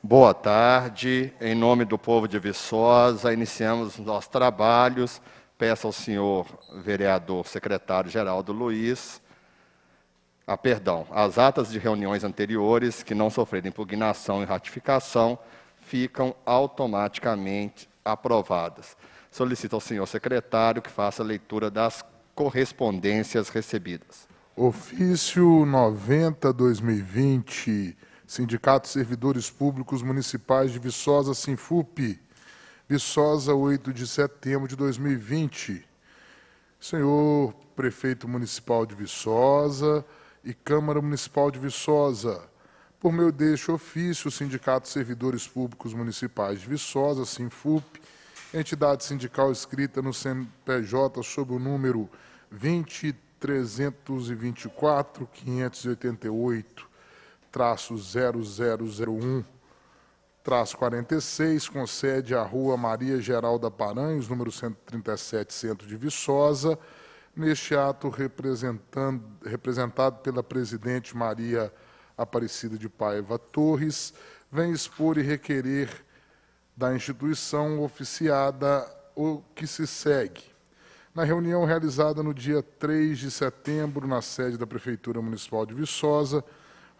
Boa tarde. Em nome do povo de Viçosa, iniciamos os nossos trabalhos. Peço ao senhor vereador secretário Geraldo Luiz, as atas de reuniões anteriores que não sofrerem impugnação e ratificação ficam automaticamente aprovadas. Solicito ao senhor secretário que faça a leitura das correspondências recebidas. Ofício 90/2020, Sindicato de Servidores Públicos Municipais de Viçosa, Sinfup, Viçosa, 8 de setembro de 2020. Senhor Prefeito Municipal de Viçosa e Câmara Municipal de Viçosa, por meio deste ofício, o Sindicato de Servidores Públicos Municipais de Viçosa, Sinfup, entidade sindical inscrita no CNPJ sob o número 20.324.588-0001-46, com sede à Rua Maria Geralda Paranhos, número 137, Centro de Viçosa. Neste ato, representado pela presidente Maria Aparecida de Paiva Torres, vem expor e requerer da instituição oficiada o que se segue. Na reunião realizada no dia 3 de setembro, na sede da Prefeitura Municipal de Viçosa, o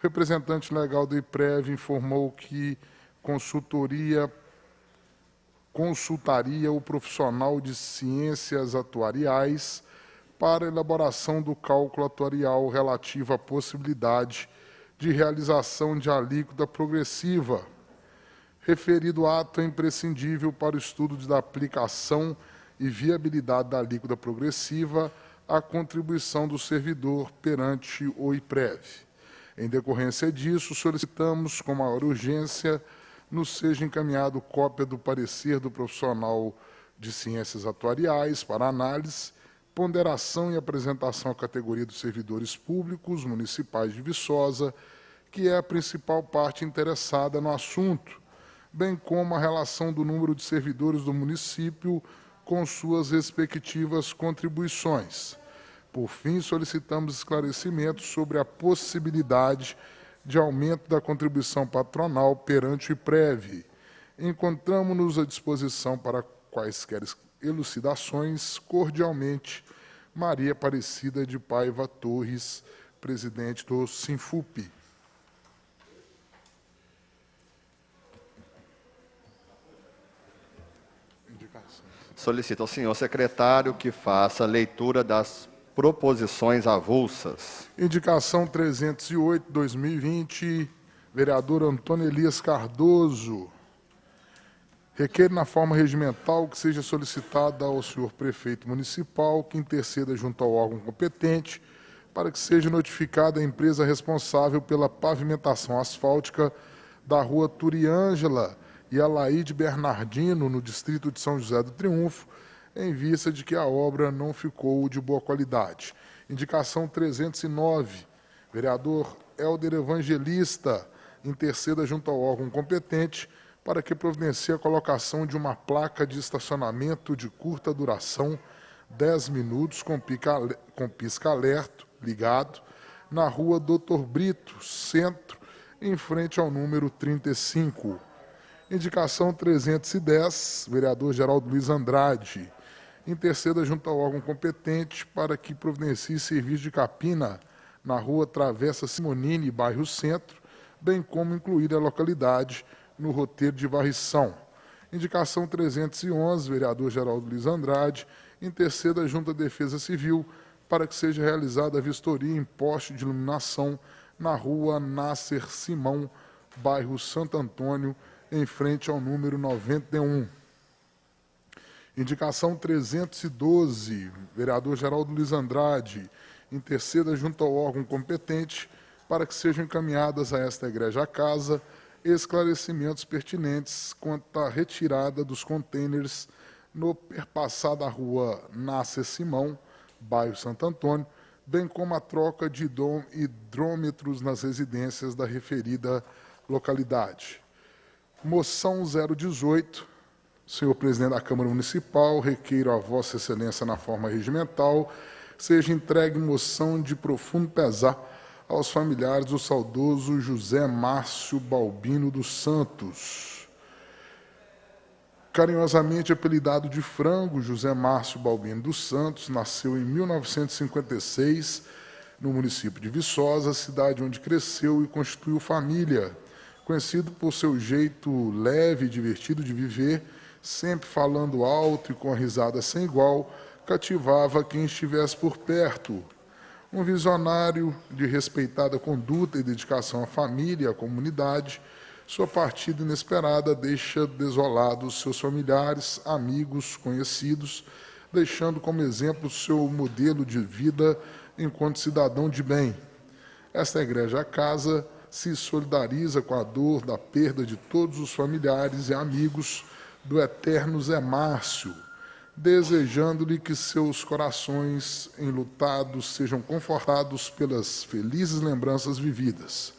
representante legal do IPREV informou que consultaria o profissional de ciências atuariais para a elaboração do cálculo atuarial relativo à possibilidade de realização de alíquota progressiva. Referido ato é imprescindível para o estudo da aplicação e viabilidade da alíquota progressiva à contribuição do servidor perante o IPREV. Em decorrência disso, solicitamos com maior urgência nos seja encaminhado cópia do parecer do profissional de ciências atuariais para análise, ponderação e apresentação à categoria dos servidores públicos municipais de Viçosa, que é a principal parte interessada no assunto, bem como a relação do número de servidores do município com suas respectivas contribuições. Por fim, solicitamos esclarecimentos sobre a possibilidade de aumento da contribuição patronal perante o IPREV. Encontramos-nos à disposição para quaisquer elucidações. Cordialmente, Maria Aparecida de Paiva Torres, presidente do Sinfup. Solicito ao senhor secretário que faça a leitura das proposições avulsas. Indicação 308/2020, vereador Antônio Elias Cardoso. Requer na forma regimental que seja solicitada ao senhor prefeito municipal que interceda junto ao órgão competente para que seja notificada a empresa responsável pela pavimentação asfáltica da rua Turiângela e Alaide Bernardino, no distrito de São José do Triunfo, em vista de que a obra não ficou de boa qualidade. Indicação 309, vereador Helder Evangelista, interceda junto ao órgão competente para que providencie a colocação de uma placa de estacionamento de curta duração, 10 minutos, com pisca-alerta ligado, na rua Doutor Brito, centro, em frente ao número 35. Indicação 310, vereador Geraldo Luiz Andrade, interceda junto ao órgão competente para que providencie serviço de capina na rua Travessa Simonini, bairro Centro, bem como incluir a localidade no roteiro de varrição. Indicação 311, vereador Geraldo Luiz Andrade, interceda junto à Defesa Civil para que seja realizada a vistoria em poste de iluminação na rua Nasser Simão, bairro Santo Antônio, em frente ao número 91. Indicação 312, vereador Geraldo Luiz Andrade, interceda junto ao órgão competente para que sejam encaminhadas a esta egregia casa esclarecimentos pertinentes quanto à retirada dos contêineres no perpassar da rua Nasser Simão, bairro Santo Antônio, bem como a troca de hidrômetros nas residências da referida localidade. Moção 018, senhor presidente da Câmara Municipal, requeiro a Vossa Excelência na forma regimental, seja entregue moção de profundo pesar aos familiares do saudoso José Márcio Balbino dos Santos. Carinhosamente apelidado de Frango, José Márcio Balbino dos Santos nasceu em 1956 no município de Viçosa, cidade onde cresceu e constituiu família. Conhecido por seu jeito leve e divertido de viver, sempre falando alto e com a risada sem igual, cativava quem estivesse por perto. Um visionário de respeitada conduta e dedicação à família e à comunidade, sua partida inesperada deixa desolados seus familiares, amigos, conhecidos, deixando como exemplo seu modelo de vida enquanto cidadão de bem. Esta Igreja Casa se solidariza com a dor da perda de todos os familiares e amigos do eterno Zé Márcio, desejando-lhe que seus corações enlutados sejam confortados pelas felizes lembranças vividas.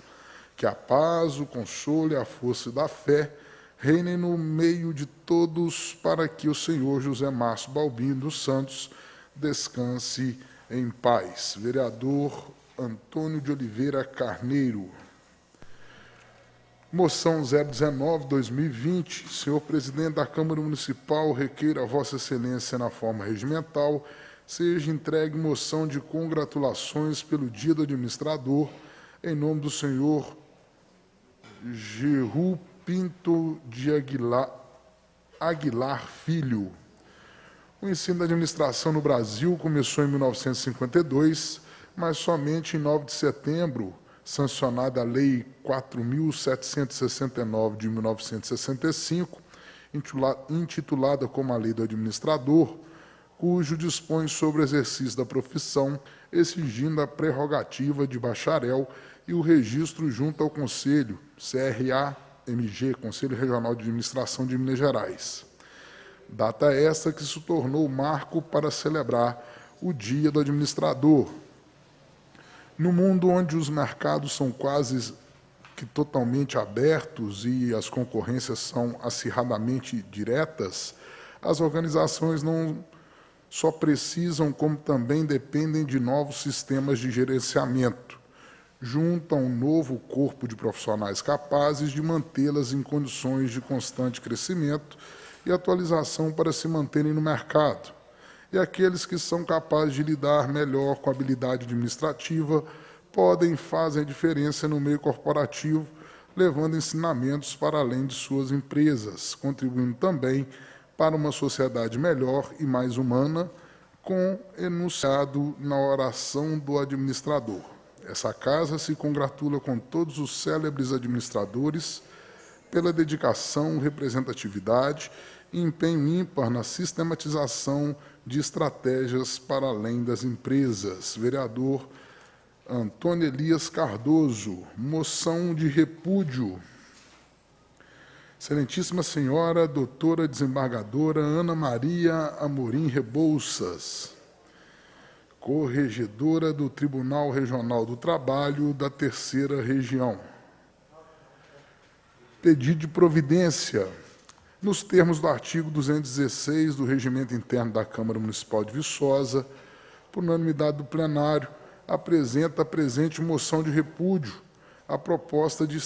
Que a paz, o consolo e a força da fé reinem no meio de todos, para que o Senhor José Márcio Balbino dos Santos descanse em paz. Vereador Antônio de Oliveira Carneiro. Moção 019/2020. Senhor presidente da Câmara Municipal, requeiro a Vossa Excelência, na forma regimental, seja entregue moção de congratulações pelo Dia do Administrador, em nome do senhor Geru Pinto de Aguilar Filho. O ensino da administração no Brasil começou em 1952, mas somente em 9 de setembro, sancionada a Lei 4.769 de 1965, intitulada como a Lei do Administrador, cujo dispõe sobre o exercício da profissão, exigindo a prerrogativa de bacharel e o registro junto ao Conselho, CRA-MG, Conselho Regional de Administração de Minas Gerais. Data esta que se tornou o marco para celebrar o Dia do Administrador. No mundo onde os mercados são quase que totalmente abertos e as concorrências são acirradamente diretas, as organizações não só precisam, como também dependem de novos sistemas de gerenciamento, junto a um novo corpo de profissionais capazes de mantê-las em condições de constante crescimento e atualização para se manterem no mercado. E aqueles que são capazes de lidar melhor com a habilidade administrativa podem e fazem a diferença no meio corporativo, levando ensinamentos para além de suas empresas, contribuindo também para uma sociedade melhor e mais humana, com enunciado na oração do administrador. Essa casa se congratula com todos os célebres administradores pela dedicação, representatividade e empenho ímpar na sistematização de estratégias para além das empresas. Vereador Antônio Elias Cardoso. Moção de repúdio. Excelentíssima Senhora Doutora Desembargadora Ana Maria Amorim Rebouças, corregedora do Tribunal Regional do Trabalho da Terceira Região. Pedido de providência. Nos termos do artigo 216 do Regimento Interno da Câmara Municipal de Viçosa, por unanimidade do plenário, apresenta a presente moção de repúdio à proposta de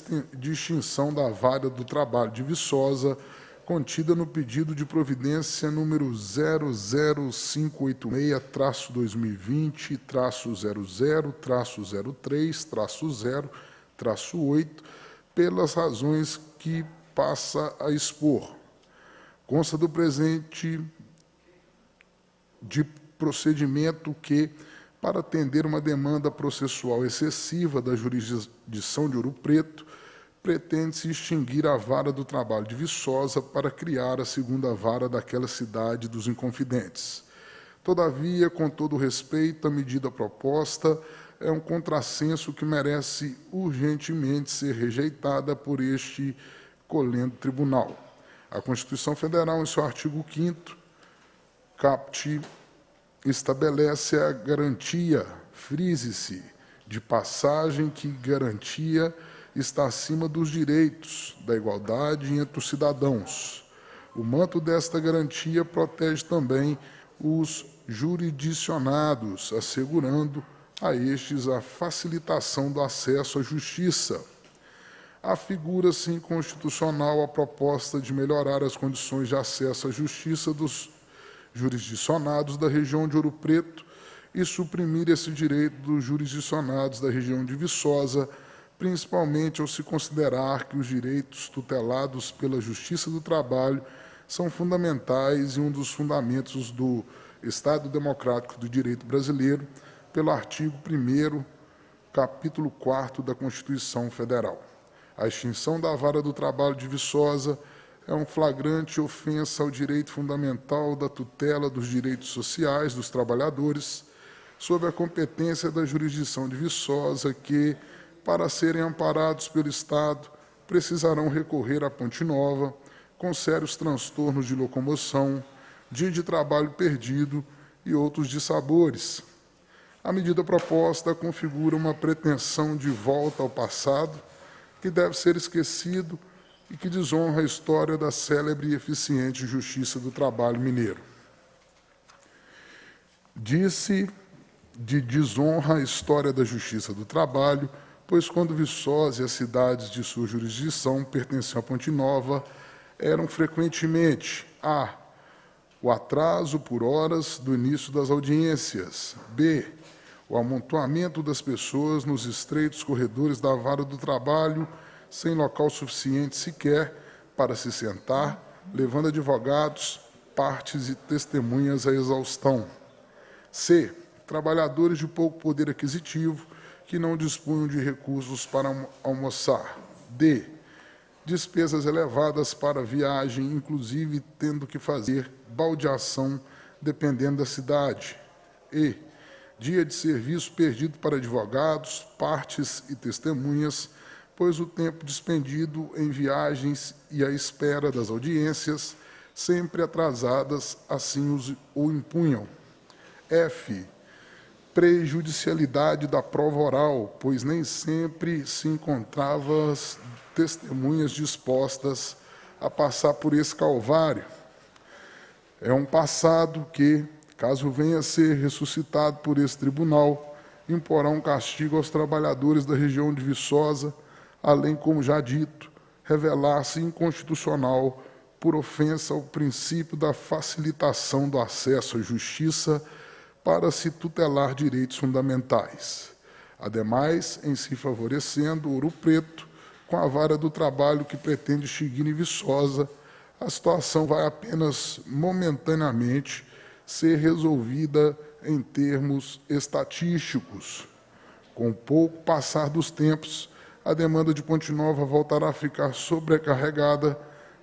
extinção da Vara do Trabalho de Viçosa, contida no pedido de providência número 00586-00-00-03-0-8, pelas razões que passa a expor. Consta do presente de procedimento que, para atender uma demanda processual excessiva da jurisdição de Ouro Preto, pretende-se extinguir a Vara do Trabalho de Viçosa para criar a segunda vara daquela cidade dos Inconfidentes. Todavia, com todo respeito, a medida proposta é um contrassenso que merece urgentemente ser rejeitada por este colendo tribunal. A Constituição Federal, em seu artigo 5º, caput, estabelece a garantia, frise-se, de passagem que garantia está acima dos direitos da igualdade entre os cidadãos. O manto desta garantia protege também os jurisdicionados, assegurando a estes a facilitação do acesso à justiça. Afigura-se inconstitucional a proposta de melhorar as condições de acesso à justiça dos jurisdicionados da região de Ouro Preto e suprimir esse direito dos jurisdicionados da região de Viçosa, principalmente ao se considerar que os direitos tutelados pela Justiça do Trabalho são fundamentais e um dos fundamentos do Estado Democrático do Direito Brasileiro, pelo artigo 1º, capítulo 4º da Constituição Federal. A extinção da vara do trabalho de Viçosa é um flagrante ofensa ao direito fundamental da tutela dos direitos sociais dos trabalhadores, sob a competência da jurisdição de Viçosa, que, para serem amparados pelo Estado, precisarão recorrer à Ponte Nova, com sérios transtornos de locomoção, dia de trabalho perdido e outros dissabores. A medida proposta configura uma pretensão de volta ao passado, que deve ser esquecido e que desonra a história da célebre e eficiente Justiça do Trabalho mineiro. Disse de desonra a história da Justiça do Trabalho, pois quando Viçosa e as cidades de sua jurisdição pertenciam à Ponte Nova, eram frequentemente a. O atraso por horas do início das audiências, b. O amontoamento das pessoas nos estreitos corredores da vara do trabalho, sem local suficiente sequer para se sentar, levando advogados, partes e testemunhas à exaustão. C. Trabalhadores de pouco poder aquisitivo que não dispunham de recursos para almoçar. D. Despesas elevadas para viagem, inclusive tendo que fazer baldeação dependendo da cidade. E. Dia de serviço perdido para advogados, partes e testemunhas, pois o tempo despendido em viagens e à espera das audiências, sempre atrasadas, assim o impunham. F. Prejudicialidade da prova oral, pois nem sempre se encontravam testemunhas dispostas a passar por esse calvário. É um passado que, caso venha a ser ressuscitado por esse tribunal, imporá um castigo aos trabalhadores da região de Viçosa, além, como já dito, revelar-se inconstitucional por ofensa ao princípio da facilitação do acesso à justiça para se tutelar direitos fundamentais. Ademais, em se favorecendo Ouro Preto, com a vara do trabalho que pretende extinguir em Viçosa, a situação vai apenas momentaneamente ser resolvida em termos estatísticos. Com o pouco passar dos tempos, a demanda de Ponte Nova voltará a ficar sobrecarregada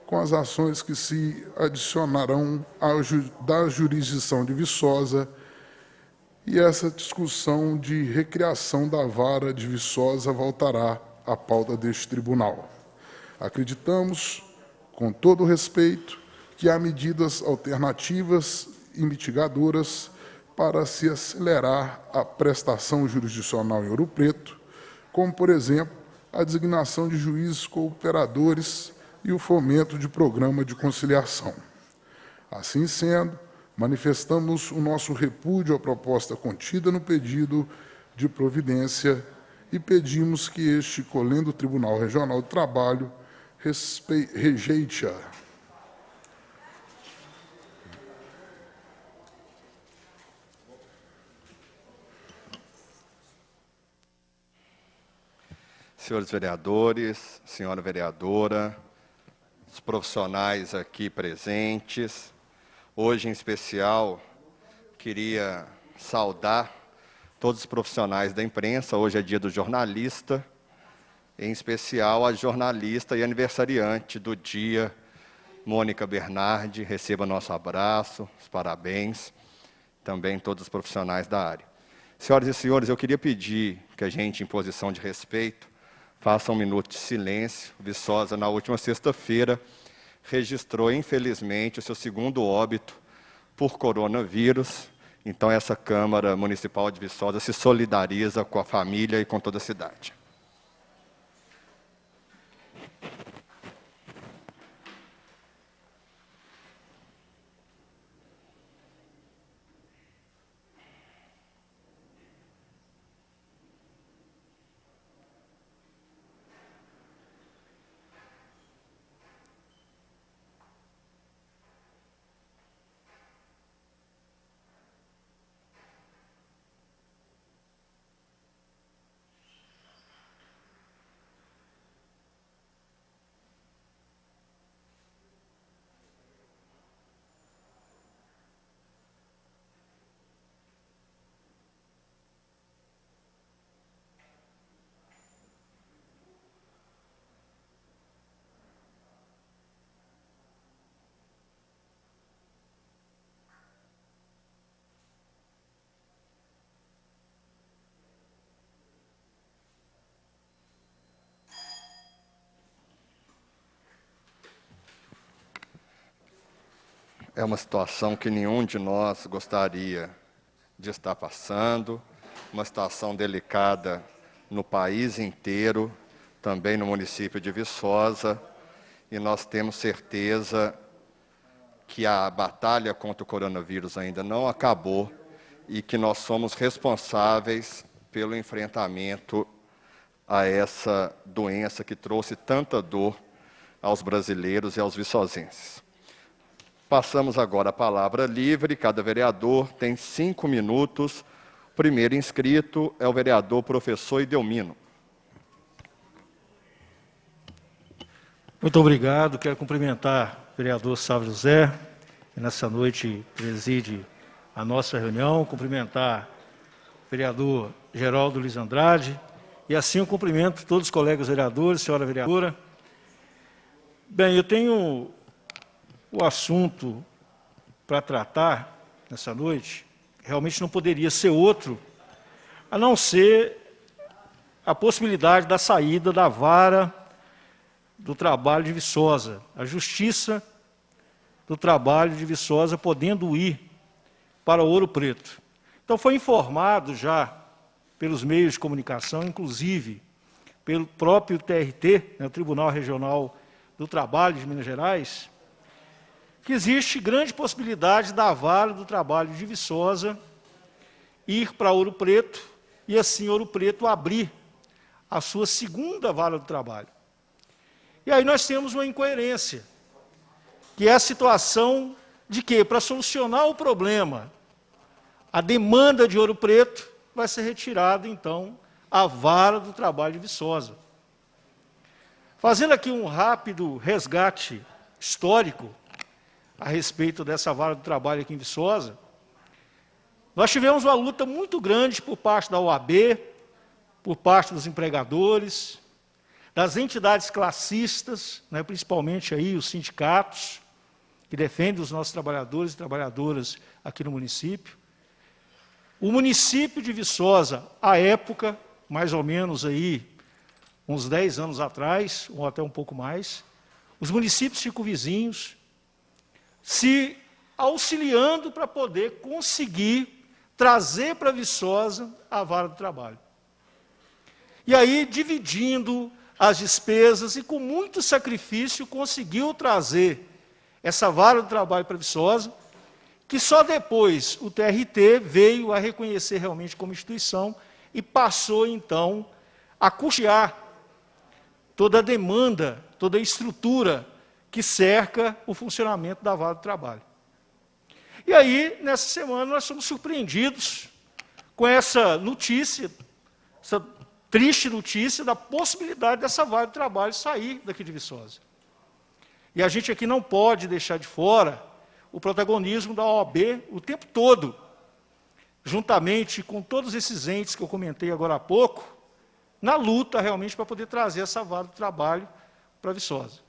com as ações que se adicionarão da jurisdição de Viçosa e essa discussão de recriação da vara de Viçosa voltará à pauta deste tribunal. Acreditamos, com todo respeito, que há medidas alternativas e mitigadoras para se acelerar a prestação jurisdicional em Ouro Preto, como, por exemplo, a designação de juízes cooperadores e o fomento de programa de conciliação. Assim sendo, manifestamos o nosso repúdio à proposta contida no pedido de providência e pedimos que este colendo Tribunal Regional do Trabalho rejeite-a. Senhores vereadores, senhora vereadora, os profissionais aqui presentes, hoje em especial queria saudar todos os profissionais da imprensa, hoje é dia do jornalista, em especial a jornalista e aniversariante do dia, Mônica Bernardi, receba nosso abraço, os parabéns, também todos os profissionais da área. Senhoras e senhores, eu queria pedir que a gente, em posição de respeito, faça um minuto de silêncio. Viçosa, na última sexta-feira, registrou, infelizmente, o seu segundo óbito por coronavírus. Então, essa Câmara Municipal de Viçosa se solidariza com a família e com toda a cidade. é uma situação que nenhum de nós gostaria de estar passando, uma situação delicada no país inteiro, também no município de Viçosa, e nós temos certeza que a batalha contra o coronavírus ainda não acabou e que nós somos responsáveis pelo enfrentamento a essa doença que trouxe tanta dor aos brasileiros e aos viçosenses. Passamos agora a palavra livre, cada vereador tem 5 minutos. O primeiro inscrito é o vereador professor Idelmino. Muito obrigado, quero cumprimentar o vereador Sávio José, que nessa noite preside a nossa reunião, cumprimentar o vereador Geraldo Luiz Andrade, e assim eu cumprimento todos os colegas vereadores, senhora vereadora. Bem, eu tenho o assunto para tratar nessa noite, realmente não poderia ser outro, a não ser a possibilidade da saída da vara do trabalho de Viçosa, a justiça do trabalho de Viçosa podendo ir para Ouro Preto. Então foi informado já pelos meios de comunicação, inclusive pelo próprio TRT, o Tribunal Regional do Trabalho de Minas Gerais, que existe grande possibilidade da vara do trabalho de Viçosa ir para Ouro Preto e assim Ouro Preto abrir a sua segunda vara do trabalho. E aí nós temos uma incoerência, que é a situação de que, para solucionar o problema, a demanda de Ouro Preto vai ser retirada, então, a vara do trabalho de Viçosa. Fazendo aqui um rápido resgate histórico a respeito dessa vara do trabalho aqui em Viçosa, nós tivemos uma luta muito grande por parte da OAB, por parte dos empregadores, das entidades classistas, né, principalmente aí os sindicatos, que defendem os nossos trabalhadores e trabalhadoras aqui no município. O município de Viçosa, à época, mais ou menos aí, uns 10 anos atrás, ou até um pouco mais, os municípios circunvizinhos se auxiliando para poder conseguir trazer para Viçosa a vara do trabalho. E aí, dividindo as despesas e com muito sacrifício conseguiu trazer essa vara do trabalho para Viçosa, que só depois o TRT veio a reconhecer realmente como instituição e passou, então, a custear toda a demanda, toda a estrutura que cerca o funcionamento da vara do trabalho. E aí, nessa semana, nós somos surpreendidos com essa notícia, essa triste notícia da possibilidade dessa vara de trabalho sair daqui de Viçosa. E a gente aqui não pode deixar de fora o protagonismo da OAB o tempo todo, juntamente com todos esses entes que eu comentei agora há pouco, na luta realmente para poder trazer essa vara de trabalho para Viçosa.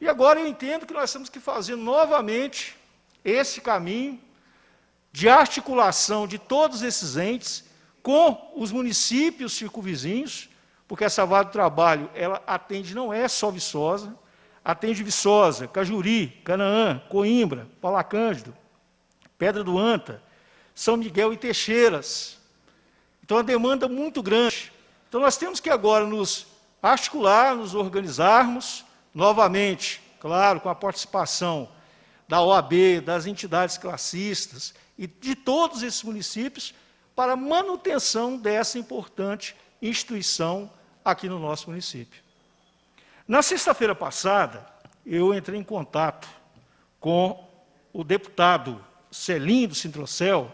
E agora eu entendo que nós temos que fazer novamente esse caminho de articulação de todos esses entes com os municípios circunvizinhos, porque essa vara de trabalho, ela atende não é só Viçosa, atende Viçosa, Cajuri, Canaã, Coimbra, Paula Cândido, Pedra do Anta, São Miguel e Teixeiras. Então, a demanda é muito grande. Então, nós temos que agora nos articular, nos organizarmos, novamente, claro, com a participação da OAB, das entidades classistas e de todos esses municípios, para a manutenção dessa importante instituição aqui no nosso município. Na sexta-feira passada, eu entrei em contato com o deputado Celinho do Sintrocel.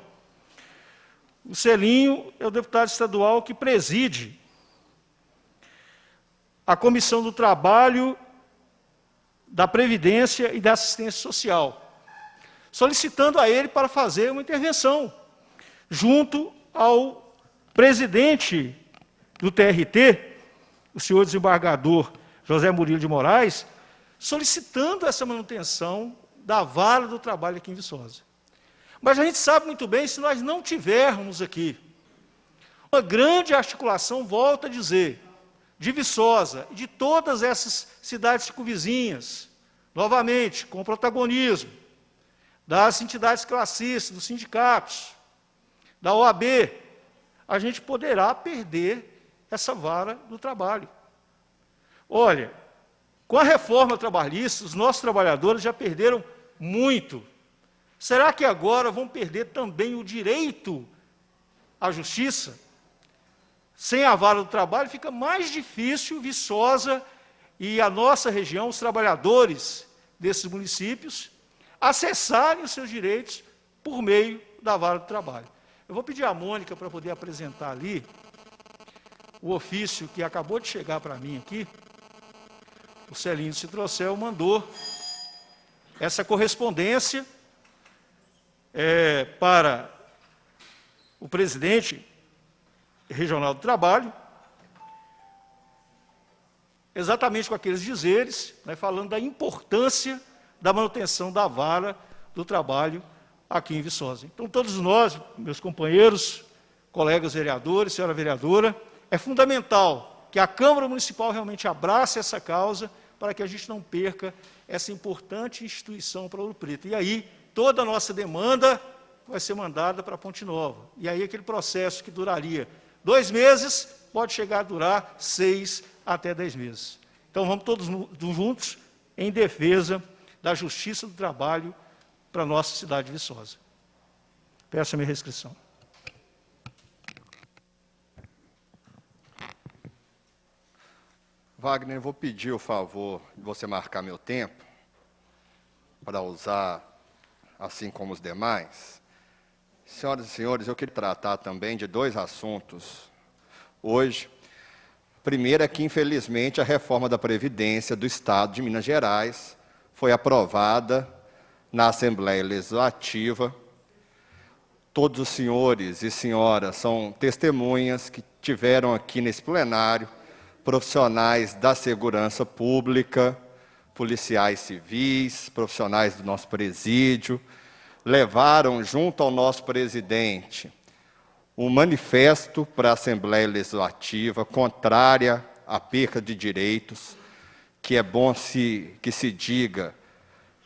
O Celinho é o deputado estadual que preside a Comissão do Trabalho, da Previdência e da Assistência Social, solicitando a ele para fazer uma intervenção junto ao presidente do TRT, o senhor desembargador José Murilo de Moraes, solicitando essa manutenção da vara do trabalho aqui em Viçosa. Mas a gente sabe muito bem, se nós não tivermos aqui uma grande articulação, volto a dizer, de Viçosa e de todas essas cidades circunvizinhas, novamente, com protagonismo das entidades classistas, dos sindicatos, da OAB, a gente poderá perder essa vara do trabalho. Olha, com a reforma trabalhista, os nossos trabalhadores já perderam muito. Será que agora vão perder também o direito à justiça? Sem a vara do trabalho fica mais difícil Viçosa e a nossa região, os trabalhadores desses municípios, acessarem os seus direitos por meio da vara do trabalho. Eu vou pedir à Mônica para poder apresentar ali o ofício que acabou de chegar para mim aqui. O Celino Citrocel mandou essa correspondência para o presidente regional do trabalho, exatamente com aqueles dizeres, né, falando da importância da manutenção da vara do trabalho aqui em Viçosa. Então, todos nós, meus companheiros, colegas vereadores, senhora vereadora, é fundamental que a Câmara Municipal realmente abrace essa causa para que a gente não perca essa importante instituição para Ouro Preto. E aí, toda a nossa demanda vai ser mandada para Ponte Nova. E aí, aquele processo que duraria 2 meses, pode chegar a durar 6 até 10 meses. Então, vamos todos juntos em defesa da justiça do trabalho para a nossa cidade de Viçosa. Peço a minha restrição. Wagner, eu vou pedir o favor de você marcar meu tempo, para usar assim como os demais. Senhoras e senhores, eu queria tratar também de 2 assuntos hoje. Primeiro é que, infelizmente, a reforma da Previdência do Estado de Minas Gerais foi aprovada na Assembleia Legislativa. Todos os senhores e senhoras são testemunhas que tiveram aqui nesse plenário profissionais da segurança pública, policiais civis, profissionais do nosso presídio, levaram junto ao nosso presidente um manifesto para a Assembleia Legislativa contrária à perca de direitos, que é bom que se diga,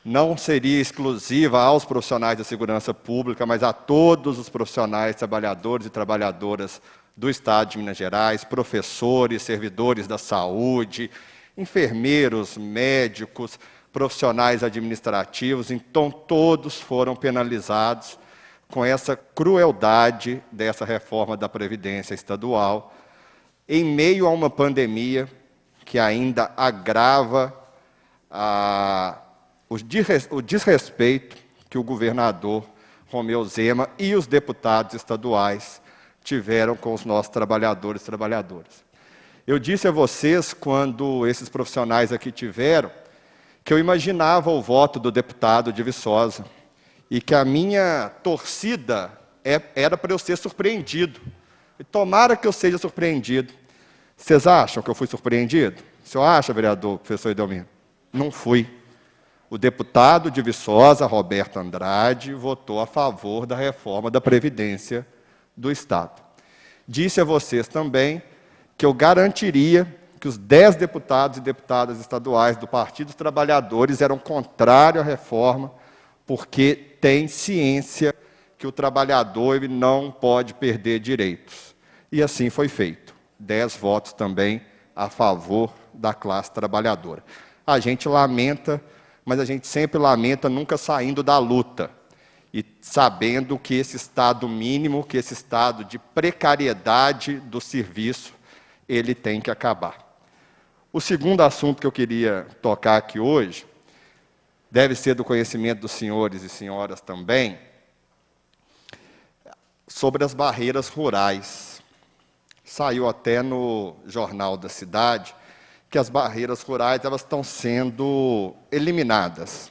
não seria exclusiva aos profissionais da segurança pública, mas a todos os profissionais, trabalhadores e trabalhadoras do Estado de Minas Gerais, professores, servidores da saúde, enfermeiros, médicos, profissionais administrativos. Então, todos foram penalizados com essa crueldade dessa reforma da Previdência Estadual, em meio a uma pandemia que ainda agrava o desrespeito que o governador Romeu Zema e os deputados estaduais tiveram com os nossos trabalhadores e trabalhadoras. Eu disse a vocês, quando esses profissionais aqui tiveram, que eu imaginava o voto do deputado de Viçosa e que a minha torcida era para eu ser surpreendido. E tomara que eu seja surpreendido. Vocês acham que eu fui surpreendido? O senhor acha, vereador, professor Edelmiro? Não fui. O deputado de Viçosa, Roberto Andrade, votou a favor da reforma da Previdência do Estado. Disse a vocês também que eu garantiria que os 10 deputados e deputadas estaduais do Partido dos Trabalhadores eram contrários à reforma, porque tem ciência que o trabalhador ele não pode perder direitos. E assim foi feito. 10 votos também a favor da classe trabalhadora. A gente lamenta, mas a gente sempre lamenta nunca saindo da luta e sabendo que esse estado mínimo, que esse estado de precariedade do serviço, ele tem que acabar. O segundo assunto que eu queria tocar aqui hoje, deve ser do conhecimento dos senhores e senhoras também, sobre as barreiras rurais. Saiu até no Jornal da Cidade que as barreiras rurais elas estão sendo eliminadas.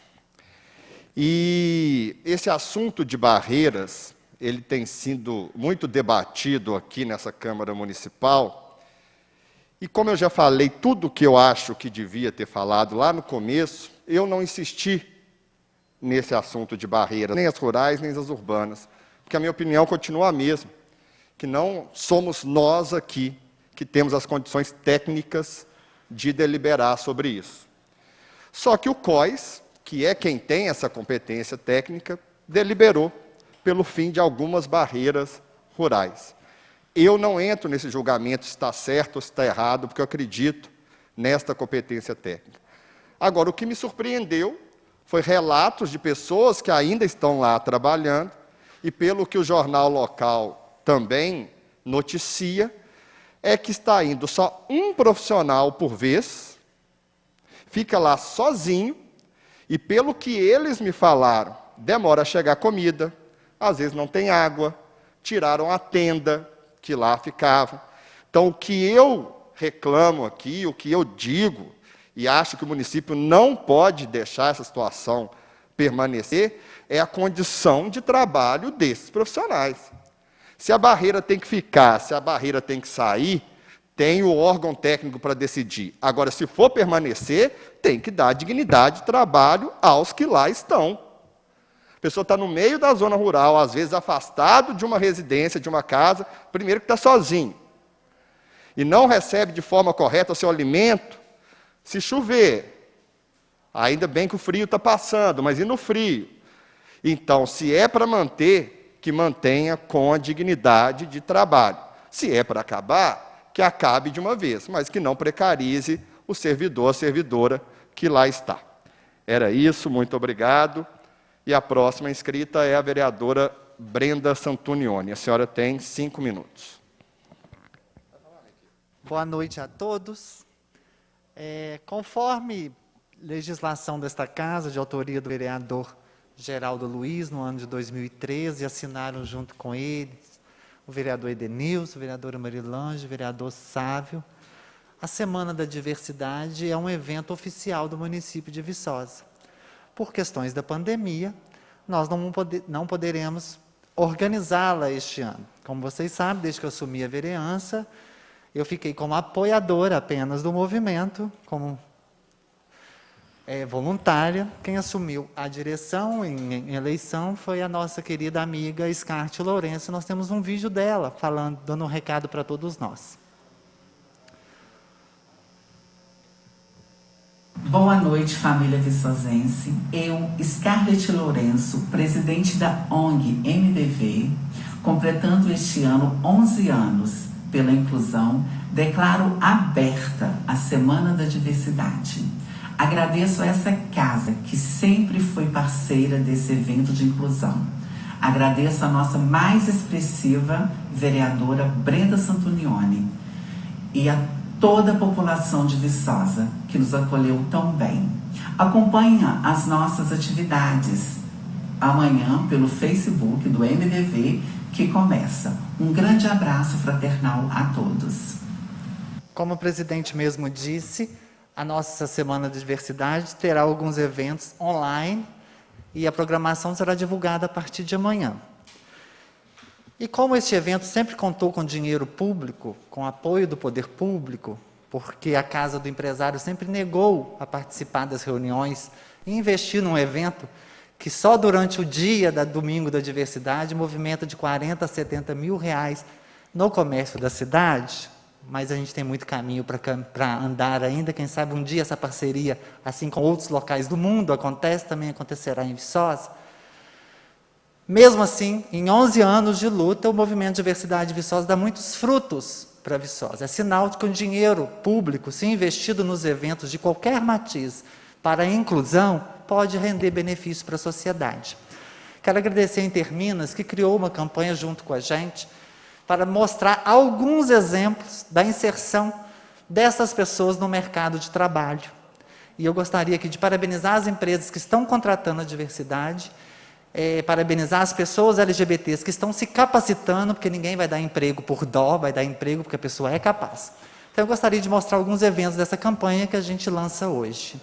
E esse assunto de barreiras, ele tem sido muito debatido aqui nessa Câmara Municipal. E como eu já falei tudo o que eu acho que devia ter falado lá no começo, eu não insisti nesse assunto de barreiras, nem as rurais, nem as urbanas, porque a minha opinião continua a mesma, que não somos nós aqui que temos as condições técnicas de deliberar sobre isso. Só que o COIS, que é quem tem essa competência técnica, deliberou pelo fim de algumas barreiras rurais. Eu não entro nesse julgamento se está certo ou se está errado, porque eu acredito nesta competência técnica. Agora, o que me surpreendeu foi relatos de pessoas que ainda estão lá trabalhando, e pelo que o jornal local também noticia, é que está indo só um profissional por vez, fica lá sozinho, e pelo que eles me falaram, demora a chegar comida, às vezes não tem água, tiraram a tenda que lá ficava. Então, o que eu reclamo aqui, o que eu digo, e acho que o município não pode deixar essa situação permanecer, é a condição de trabalho desses profissionais. Se a barreira tem que ficar, se a barreira tem que sair, tem o órgão técnico para decidir. Agora, se for permanecer, tem que dar dignidade de trabalho aos que lá estão. A pessoa está no meio da zona rural, às vezes afastado de uma residência, de uma casa, primeiro que está sozinho, e não recebe de forma correta o seu alimento, se chover. Ainda bem que o frio está passando, mas e no frio? Então, se é para manter, que mantenha com a dignidade de trabalho. Se é para acabar, que acabe de uma vez, mas que não precarize o servidor, a servidora que lá está. Era isso, muito obrigado. E a próxima inscrita é a vereadora Brenda Santunioni. A senhora tem 5 minutos. Boa noite a todos. Conforme legislação desta casa, de autoria do vereador Geraldo Luiz, no ano de 2013, assinaram junto com eles o vereador Edenilson, a vereadora Marilange, o vereador Sávio. A Semana da Diversidade é um evento oficial do município de Viçosa. Por questões da pandemia, nós não poderemos organizá-la este ano. Como vocês sabem, desde que eu assumi a vereança, eu fiquei como apoiadora apenas do movimento, como voluntária. Quem assumiu a direção em eleição foi a nossa querida amiga Scarte Lourenço. Nós temos um vídeo dela falando, dando um recado para todos nós. Boa noite, família viçosense. Eu, Scarlett Lourenço, presidente da ONG MDV, completando este ano 11 anos pela inclusão, declaro aberta a Semana da Diversidade. Agradeço a essa casa, que sempre foi parceira desse evento de inclusão. Agradeço a nossa mais expressiva vereadora Brenda Santunioni e a toda a população de Viçosa, que nos acolheu tão bem. Acompanha as nossas atividades amanhã pelo Facebook do MDV, que começa. Um grande abraço fraternal a todos. Como o presidente mesmo disse, a nossa Semana de Diversidade terá alguns eventos online e a programação será divulgada a partir de amanhã. E como este evento sempre contou com dinheiro público, com apoio do poder público, porque a Casa do Empresário sempre negou a participar das reuniões e investir num evento que só durante o dia da Domingo da Diversidade movimenta de 40 a 70 mil reais no comércio da cidade, mas a gente tem muito caminho para andar ainda. Quem sabe um dia essa parceria, assim como outros locais do mundo acontece, também acontecerá em Viçosa. Mesmo assim, em 11 anos de luta, o movimento de Diversidade de Viçosa dá muitos frutos para Viçosa. É sinal de que o dinheiro público, se investido nos eventos de qualquer matiz para a inclusão, pode render benefício para a sociedade. Quero agradecer a Interminas, que criou uma campanha junto com a gente, para mostrar alguns exemplos da inserção dessas pessoas no mercado de trabalho. E eu gostaria aqui de parabenizar as empresas que estão contratando a diversidade, parabenizar as pessoas LGBTs que estão se capacitando, porque ninguém vai dar emprego por dó, vai dar emprego porque a pessoa é capaz. Então eu gostaria de mostrar alguns eventos dessa campanha que a gente lança hoje.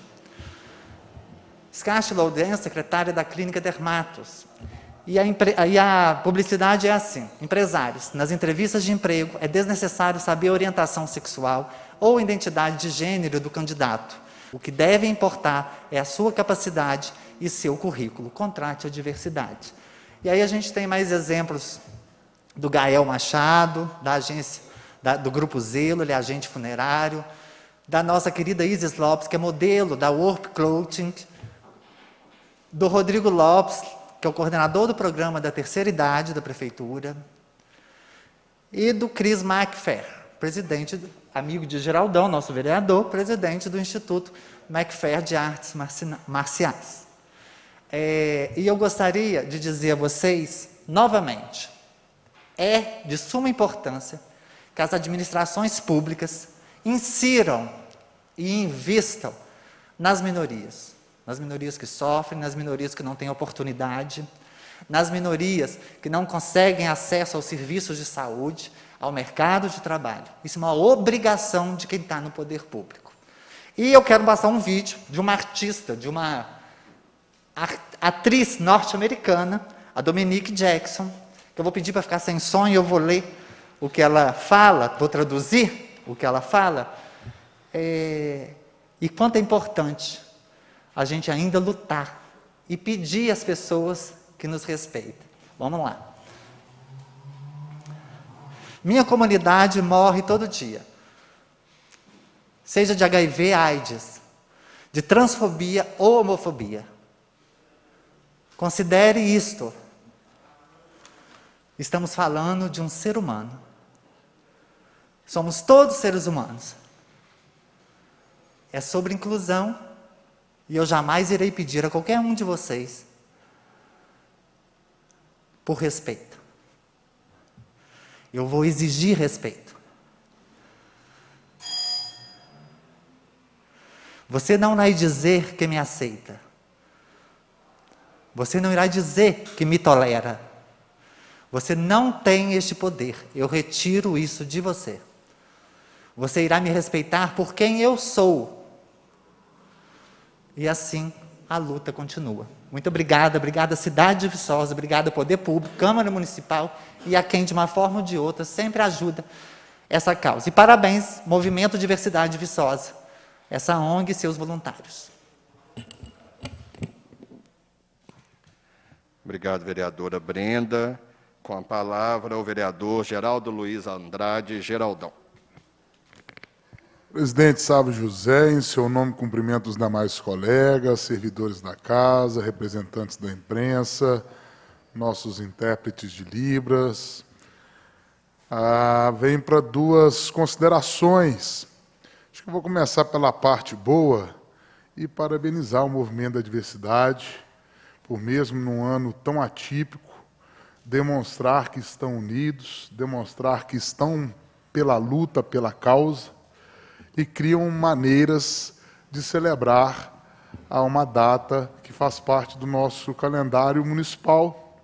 Scarlett Lourenço, secretária da Clínica Dermatos. E a publicidade é assim: empresários, nas entrevistas de emprego, é desnecessário saber a orientação sexual ou identidade de gênero do candidato. O que deve importar é a sua capacidade e seu currículo. Contrate a diversidade. E aí a gente tem mais exemplos do Gael Machado, da agência, do Grupo Zelo, ele é agente funerário, da nossa querida Isis Lopes, que é modelo da Warp Clothing, do Rodrigo Lopes, que é o coordenador do programa da terceira idade da Prefeitura, e do Cris Macfer, presidente, amigo de Geraldão, nosso vereador, presidente do Instituto Macfer de Artes Marciais. E eu gostaria de dizer a vocês, novamente, é de suma importância que as administrações públicas insiram e invistam nas minorias que sofrem, nas minorias que não têm oportunidade, nas minorias que não conseguem acesso aos serviços de saúde, ao mercado de trabalho. Isso é uma obrigação de quem está no poder público. E eu quero passar um vídeo de uma artista, de uma atriz norte-americana, a Dominique Jackson, que eu vou pedir para ficar sem som e eu vou ler o que ela fala, vou traduzir o que ela fala, e quanto é importante a gente ainda lutar e pedir às pessoas que nos respeitem. Vamos lá. Minha comunidade morre todo dia, seja de HIV, AIDS, de transfobia ou homofobia. Considere isto. Estamos falando de um ser humano. Somos todos seres humanos. É sobre inclusão, e eu jamais irei pedir a qualquer um de vocês por respeito. Eu vou exigir respeito. Você não vai dizer que me aceita. Você não irá dizer que me tolera. Você não tem este poder. Eu retiro isso de você. Você irá me respeitar por quem eu sou. E assim a luta continua. Muito obrigada, obrigada cidade de Viçosa, obrigada Poder Público, Câmara Municipal e a quem de uma forma ou de outra sempre ajuda essa causa. E parabéns, Movimento Diversidade de Viçosa, essa ONG e seus voluntários. Obrigado, vereadora Brenda. Com a palavra, o vereador Geraldo Luiz Andrade Geraldão. Presidente Sávio José, em seu nome cumprimento os demais colegas, servidores da casa, representantes da imprensa, nossos intérpretes de Libras. Vem para duas considerações. Acho que eu vou começar pela parte boa e parabenizar o movimento da diversidade, por mesmo num ano tão atípico, demonstrar que estão unidos, demonstrar que estão pela luta, pela causa, e criam maneiras de celebrar uma data que faz parte do nosso calendário municipal.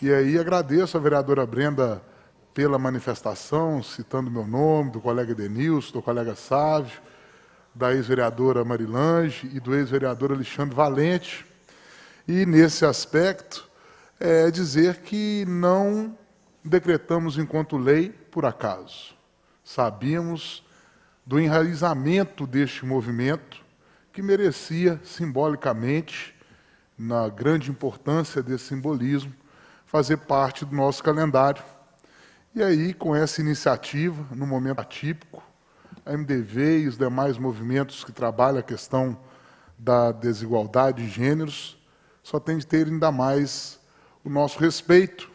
E aí agradeço a vereadora Brenda pela manifestação, citando meu nome, do colega Denilson, do colega Sávio, da ex-vereadora Marilange e do ex-vereador Alexandre Valente. E, nesse aspecto, dizer que não decretamos enquanto lei por acaso. Sabíamos do enraizamento deste movimento, que merecia, simbolicamente, na grande importância desse simbolismo, fazer parte do nosso calendário. E aí, com essa iniciativa, no momento atípico, a MDV e os demais movimentos que trabalham a questão da desigualdade de gêneros, só tem de ter ainda mais o nosso respeito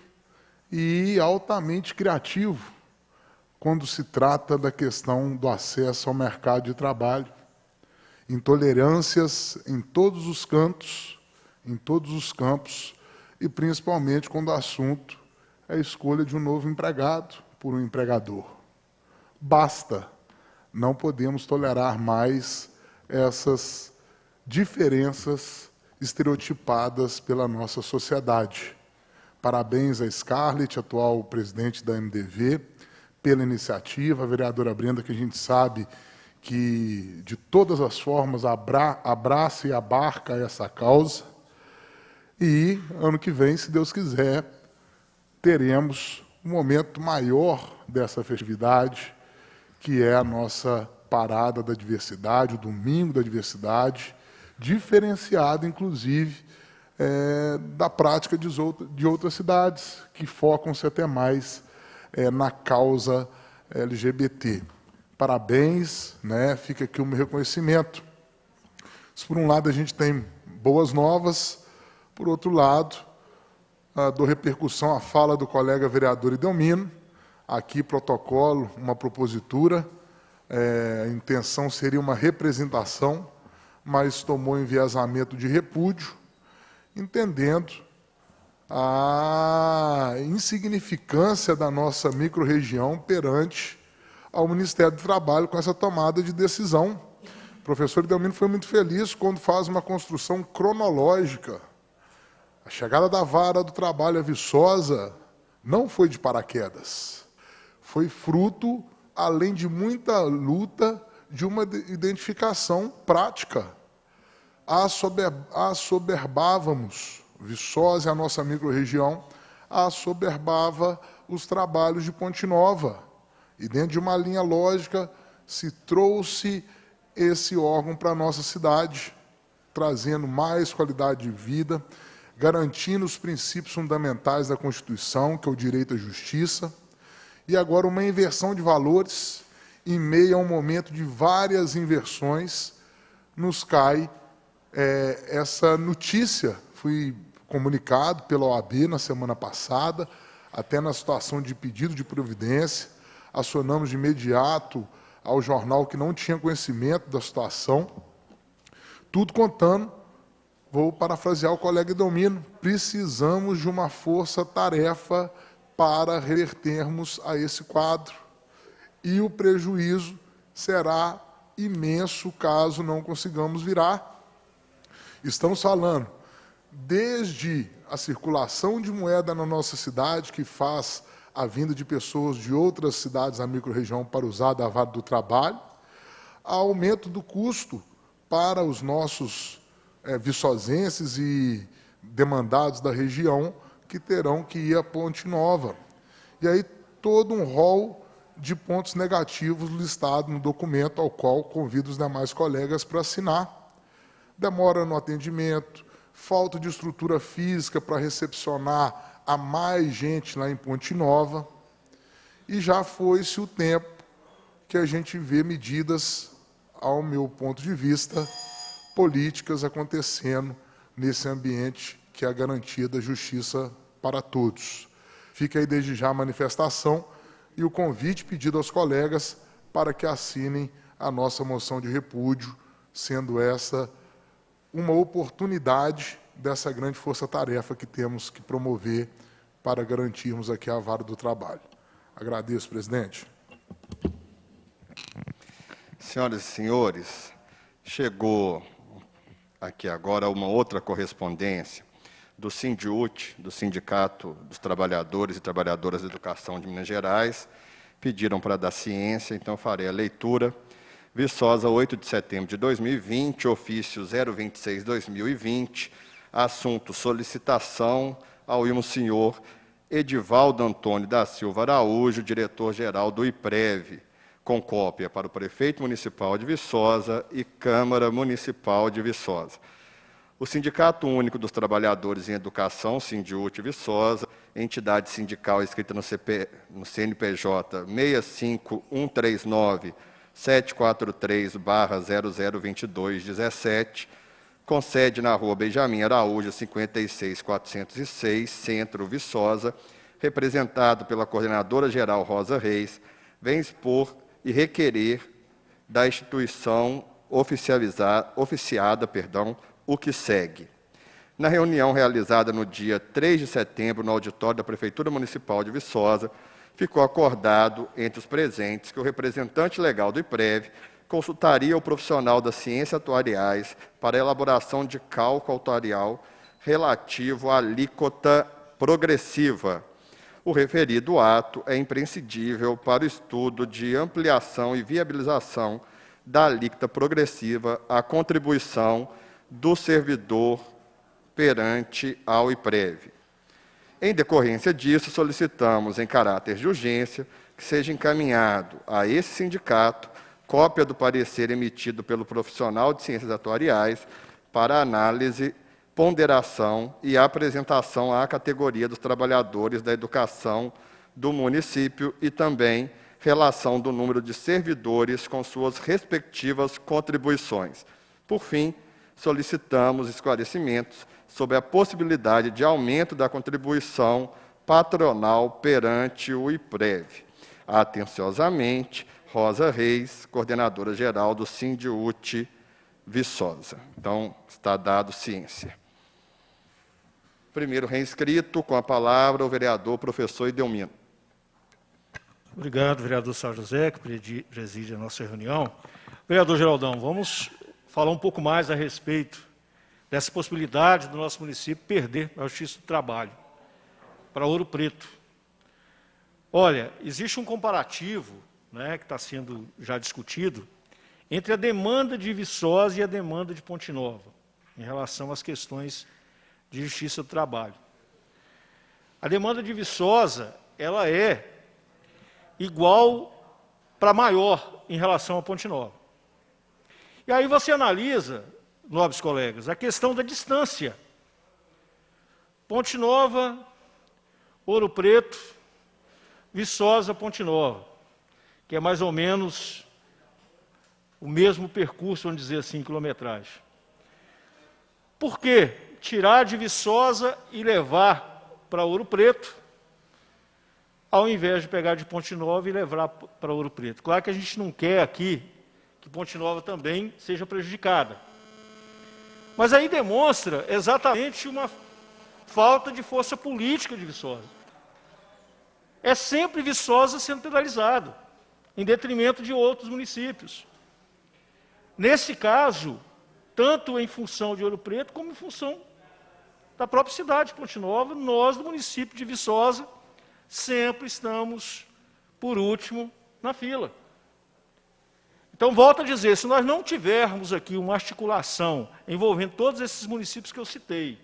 e altamente criativo quando se trata da questão do acesso ao mercado de trabalho. Intolerâncias em todos os cantos, em todos os campos, e principalmente quando o assunto é a escolha de um novo empregado por um empregador. Basta, não podemos tolerar mais essas diferenças estereotipadas pela nossa sociedade. Parabéns a Scarlett, atual presidente da MDV, pela iniciativa, a vereadora Brenda, que a gente sabe que, de todas as formas, abraça e abarca essa causa. E, ano que vem, se Deus quiser, teremos um momento maior dessa festividade, que é a nossa Parada da Diversidade, o Domingo da Diversidade, diferenciado, inclusive, da prática de outras cidades, que focam-se até mais na causa LGBT. Parabéns, fica aqui o meu reconhecimento. Se por um lado a gente tem boas novas, Por outro lado, dou repercussão à fala do colega vereador Edelmino. Aqui, protocolo, uma propositura. A intenção seria uma representação, mas tomou enviesamento de repúdio, entendendo a insignificância da nossa microrregião perante ao Ministério do Trabalho com essa tomada de decisão. O professor Edelmino foi muito feliz quando faz uma construção cronológica. A chegada da vara do trabalho a Viçosa não foi de paraquedas. Foi fruto, além de muita luta, de uma identificação prática. Assoberbávamos, Viçosa, a nossa microrregião, assoberbava os trabalhos de Ponte Nova. E dentro de uma linha lógica se trouxe esse órgão para a nossa cidade, trazendo mais qualidade de vida, garantindo os princípios fundamentais da Constituição, que é o direito à justiça, e agora uma inversão de valores, em meio a um momento de várias inversões, nos cai essa notícia. Fui comunicado pela OAB na semana passada, até na situação de pedido de providência, acionamos de imediato ao jornal que não tinha conhecimento da situação, tudo contando, vou parafrasear o colega Edelmino, precisamos de uma força-tarefa para revertermos a esse quadro. E o prejuízo será imenso caso não consigamos virar. Estamos falando desde a circulação de moeda na nossa cidade, que faz a vinda de pessoas de outras cidades da microrregião para usar da vara do trabalho, ao aumento do custo para os nossos viçosenses e demandados da região que terão que ir a Ponte Nova. E aí todo um rol de pontos negativos listado no documento, ao qual convido os demais colegas para assinar. Demora no atendimento, falta de estrutura física para recepcionar a mais gente lá em Ponte Nova, e já foi-se o tempo que a gente vê medidas, ao meu ponto de vista, políticas acontecendo nesse ambiente que é a garantia da justiça para todos. Fica aí desde já a manifestação e o convite pedido aos colegas para que assinem a nossa moção de repúdio, sendo essa uma oportunidade dessa grande força-tarefa que temos que promover para garantirmos aqui a vara do trabalho. Agradeço, presidente. Senhoras e senhores, chegou aqui agora uma outra correspondência do Sindiut, do Sindicato dos Trabalhadores e Trabalhadoras da Educação de Minas Gerais. Pediram para dar ciência, então farei a leitura. Viçosa, 8 de setembro de 2020, ofício 026-2020, assunto solicitação ao senhor Edivaldo Antônio da Silva Araújo, diretor-geral do IPREV, com cópia para o Prefeito Municipal de Viçosa e Câmara Municipal de Viçosa. O Sindicato Único dos Trabalhadores em Educação, Sindiut Viçosa, entidade sindical escrita no CNPJ 65139-743/002217, com sede na Rua Benjamin Araújo, 56406, Centro, Viçosa, representado pela coordenadora-geral Rosa Reis, vem expor e requerer da instituição oficiada, o que segue. Na reunião realizada no dia 3 de setembro, no auditório da Prefeitura Municipal de Viçosa, ficou acordado entre os presentes que o representante legal do IPREV consultaria o profissional das ciências atuariais para a elaboração de cálculo atuarial relativo à alíquota progressiva. O referido ato é imprescindível para o estudo de ampliação e viabilização da alíquota progressiva à contribuição do servidor perante ao IPREV. Em decorrência disso, solicitamos, em caráter de urgência, que seja encaminhado a esse sindicato cópia do parecer emitido pelo profissional de ciências atuariais para análise, ponderação e apresentação à categoria dos trabalhadores da educação do município e também relação do número de servidores com suas respectivas contribuições. Por fim, solicitamos esclarecimentos sobre a possibilidade de aumento da contribuição patronal perante o IPREV. Atenciosamente, Rosa Reis, coordenadora geral do Sindiúti Viçosa. Então, está dado ciência. Primeiro reinscrito, com a palavra, o vereador professor Idelmino. Obrigado, vereador Sávio José, que preside a nossa reunião. Vereador Geraldão, vamos falar um pouco mais a respeito dessa possibilidade do nosso município perder a Justiça do Trabalho para Ouro Preto. Olha, existe um comparativo, né, que está sendo já discutido, entre a demanda de Viçosa e a demanda de Ponte Nova, em relação às questões de Justiça do Trabalho. A demanda de Viçosa, ela é igual para maior em relação a Ponte Nova. E aí você analisa, nobres colegas, a questão da distância. Ponte Nova, Ouro Preto, Viçosa, Ponte Nova, que é mais ou menos o mesmo percurso, vamos dizer assim, quilometragem. Por que tirar de Viçosa e levar para Ouro Preto, ao invés de pegar de Ponte Nova e levar para Ouro Preto? Claro que a gente não quer aqui que Ponte Nova também seja prejudicada. Mas aí demonstra exatamente uma falta de força política de Viçosa. É sempre Viçosa sendo penalizado, em detrimento de outros municípios. Nesse caso, tanto em função de Ouro Preto, como em função da própria cidade de Ponte Nova, nós, do município de Viçosa, sempre estamos, por último, na fila. Então, volto a dizer, se nós não tivermos aqui uma articulação envolvendo todos esses municípios que eu citei,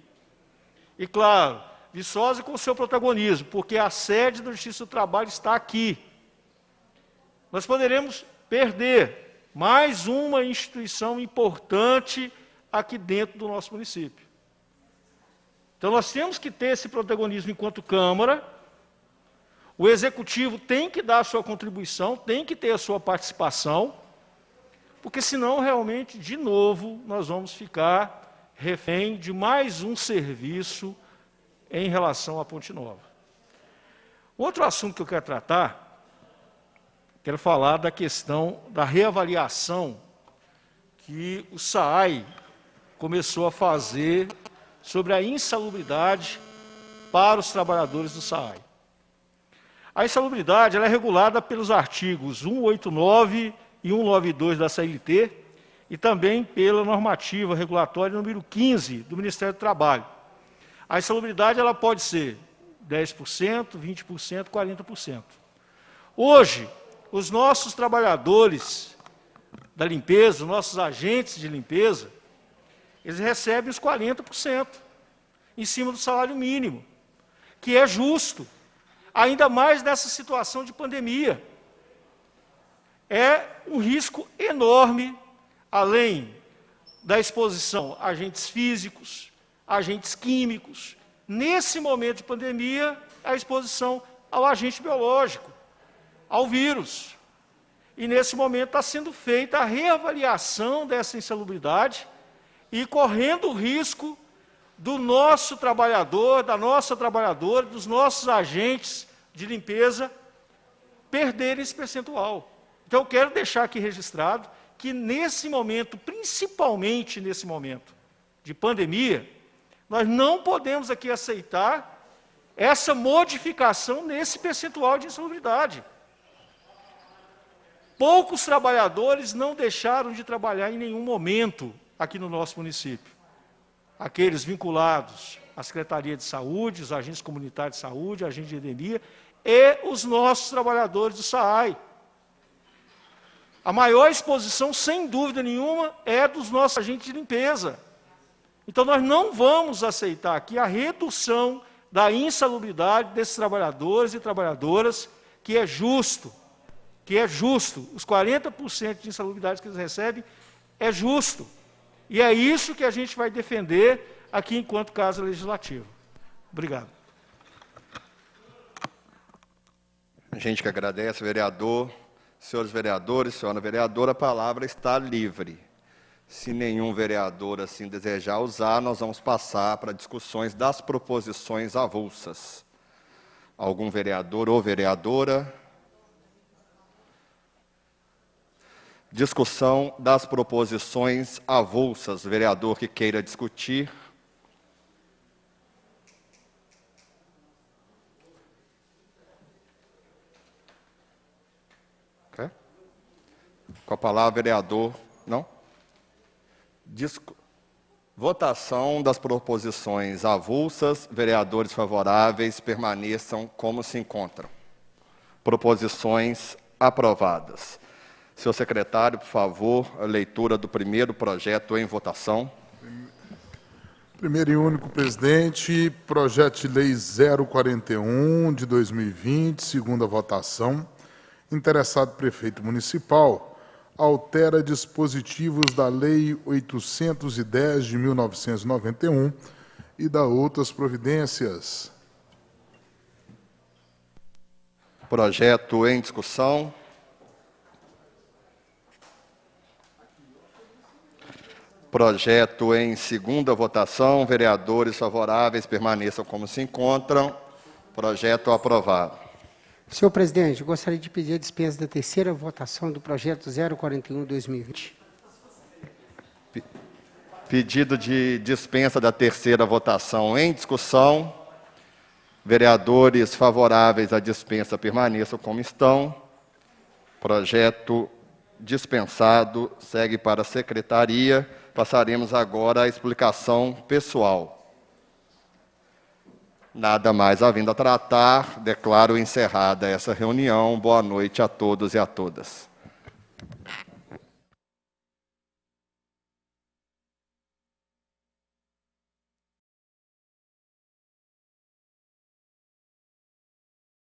e, claro, Viçosa com o seu protagonismo, porque a sede da Justiça do Trabalho está aqui, nós poderemos perder mais uma instituição importante aqui dentro do nosso município. Então, nós temos que ter esse protagonismo enquanto Câmara. O Executivo tem que dar a sua contribuição, tem que ter a sua participação, porque senão, realmente, de novo, nós vamos ficar refém de mais um serviço em relação à Ponte Nova. Outro assunto que eu quero tratar, quero falar da questão da reavaliação que o SAAI começou a fazer sobre a insalubridade para os trabalhadores do SAAI. A insalubridade ela é regulada pelos artigos 189 e 192 da CLT e também pela normativa regulatória número 15 do Ministério do Trabalho. A insalubridade ela pode ser 10%, 20%, 40%. Hoje, os nossos trabalhadores da limpeza, os nossos agentes de limpeza, eles recebem os 40% em cima do salário mínimo, que é justo, ainda mais nessa situação de pandemia. É um risco enorme, além da exposição a agentes físicos, agentes químicos. Nesse momento de pandemia, a exposição ao agente biológico, ao vírus. E nesse momento está sendo feita a reavaliação dessa insalubridade e correndo o risco do nosso trabalhador, da nossa trabalhadora, dos nossos agentes de limpeza perderem esse percentual. Então, eu quero deixar aqui registrado que nesse momento, principalmente nesse momento de pandemia, nós não podemos aqui aceitar essa modificação nesse percentual de insalubridade. Poucos trabalhadores não deixaram de trabalhar em nenhum momento aqui no nosso município. Aqueles vinculados à Secretaria de Saúde, os agentes comunitários de saúde, agentes de endemia, e os nossos trabalhadores do SAAI. A maior exposição, sem dúvida nenhuma, é dos nossos agentes de limpeza. Então, nós não vamos aceitar aqui a redução da insalubridade desses trabalhadores e trabalhadoras, que é justo. Os 40% de insalubridade que eles recebem é justo. E é isso que a gente vai defender aqui enquanto Casa Legislativa. Obrigado. A gente que agradece, vereador. Senhores vereadores, senhora vereadora, a palavra está livre. Se nenhum vereador assim desejar usar, nós vamos passar para discussões das proposições avulsas. Algum vereador ou vereadora? Discussão das proposições avulsas. Vereador que queira discutir. Okay. Com a palavra, vereador. Não? Votação das proposições avulsas. Vereadores favoráveis permaneçam como se encontram. Proposições aprovadas. Senhor secretário, por favor, a leitura do primeiro projeto em votação. Primeiro e único, presidente, projeto de lei 041 de 2020, segunda votação. Interessado prefeito municipal, altera dispositivos da Lei 810 de 1991 e da outras providências. Projeto em discussão. Projeto em segunda votação. Vereadores favoráveis permaneçam como se encontram. Projeto aprovado. Senhor presidente, eu gostaria de pedir a dispensa da terceira votação do projeto 041/2020. Pedido de dispensa da terceira votação em discussão. Vereadores favoráveis à dispensa permaneçam como estão. Projeto dispensado. Segue para a secretaria. Passaremos agora à explicação pessoal. Nada mais havendo a tratar, declaro encerrada essa reunião. Boa noite a todos e a todas.